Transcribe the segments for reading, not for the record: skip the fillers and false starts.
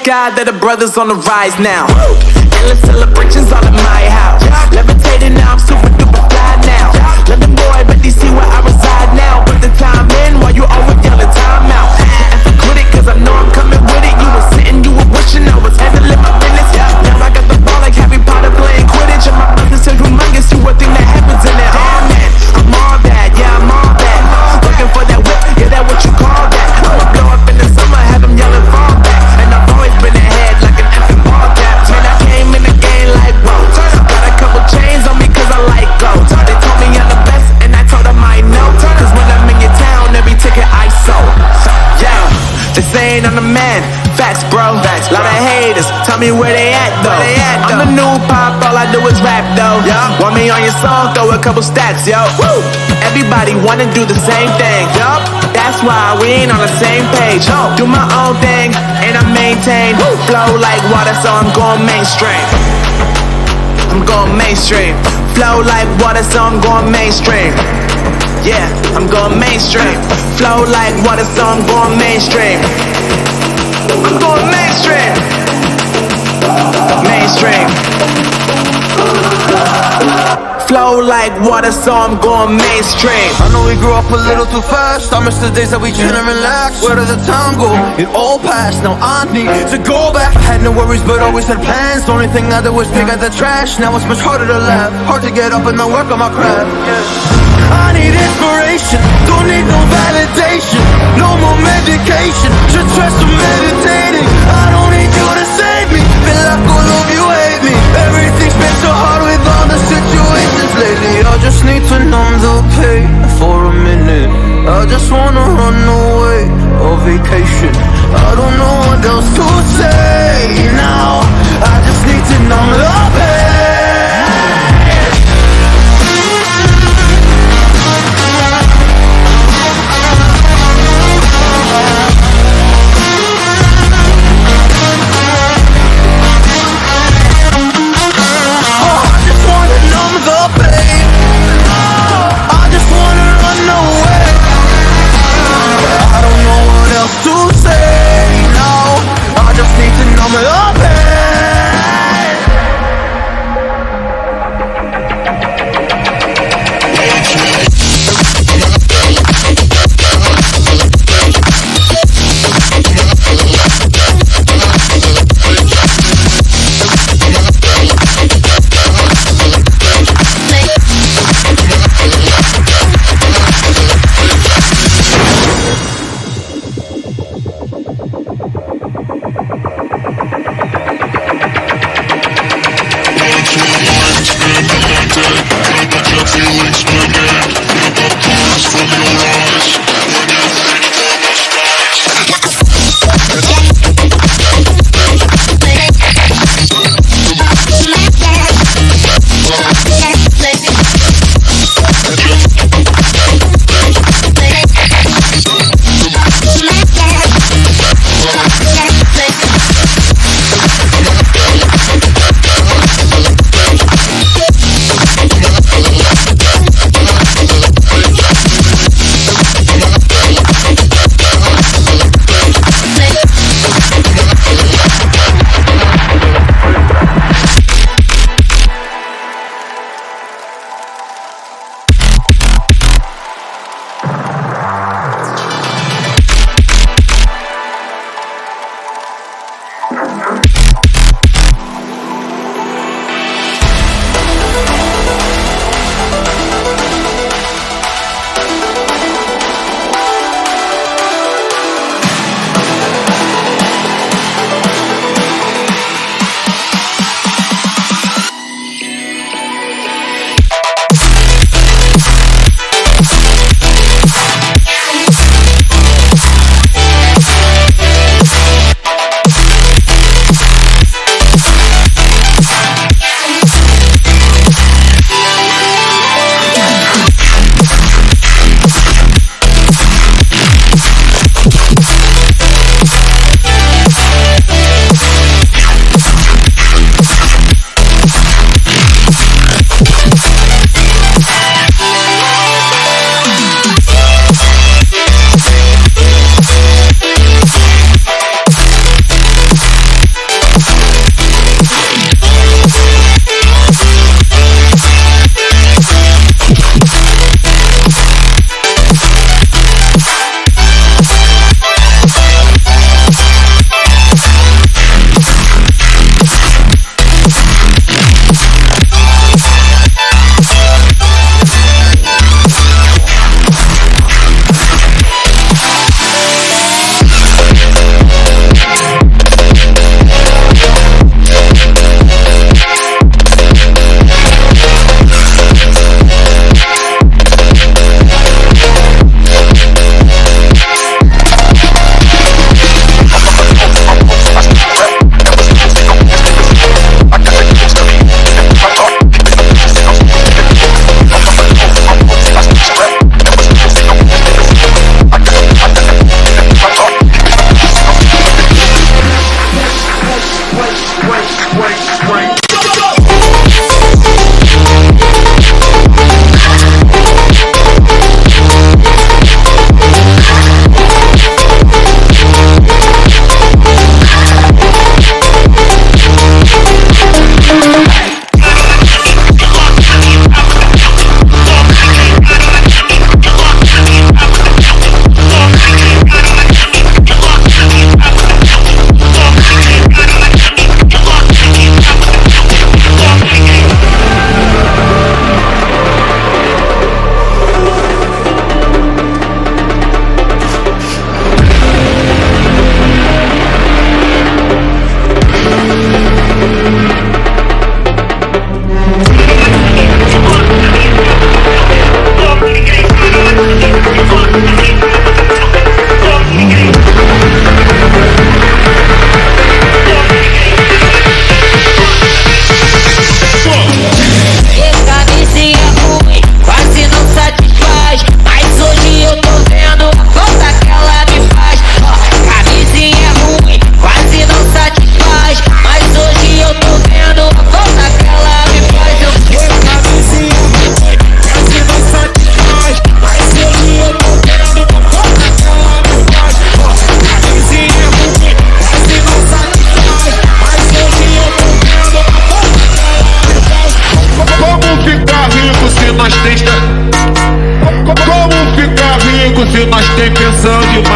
God that the brothers on the rise now. Endless celebrations all in my house. Levitating now, I'm super duper fly now. London boy, but they see where I reside now. Put the time in while you always yelling time out. And forget it, cause I know I'm coming with it. You were sitting, you were wishing I was handling my business. Now I got the ball like Harry Potter playing Quidditch. And my brothers so humongous, you would think that happens in it. Oh man, I'm all that, yeah, I'm all that. Looking for that whip, yeah, that what you call that. I'ma blow up in the summer, have them yelling fall back. And I've always been ahead like an effing ball cap. Man, I came in the game like, whoa. Got a couple chains on me cause I like gold. They told me I'm the best and I told them I know. Cause when I'm in your town, every ticket I sold. Yeah, they saying I'm the man. Facts, bro. Facts, lot of haters. Tell me where they at though. I'm the new pop, all I do is rap though. Want me on your song? Throw a couple stacks, yo. Woo. Everybody wanna do the same thing. Yup. That's why we ain't on the same page. Do my own thing and I maintain. Flow like water, so I'm going mainstream. I'm going mainstream. Flow like water, so I'm going mainstream. Yeah, I'm going mainstream. Flow like water, so I'm going mainstream. I'm going mainstream. Mainstream. Flow like water, so I'm going mainstream. I know we grew up a little too fast. I miss the days that we chill and relax. Where did the time go? It all passed, now I need to go back. Had no worries but always had plans. The only thing I did was pick out the trash. Now it's much harder to laugh, hard to get up and not work on my craft. I need inspiration, don't need no validation. No more medication, just try some meditating. I don't need you to save me, feel like all of you hate me. Everything's been so hard with all the situations lately. I just need to numb the pain for a minute. I just wanna run away on vacation. I don't know what else to say now. I just need to numb the pain. To say no, I just need to numb it up.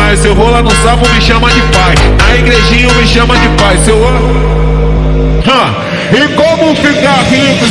mais. Se eu vou lá no sapo, me chama de pai. Na igrejinha me chama de pai. Se eu... E como ficar rico?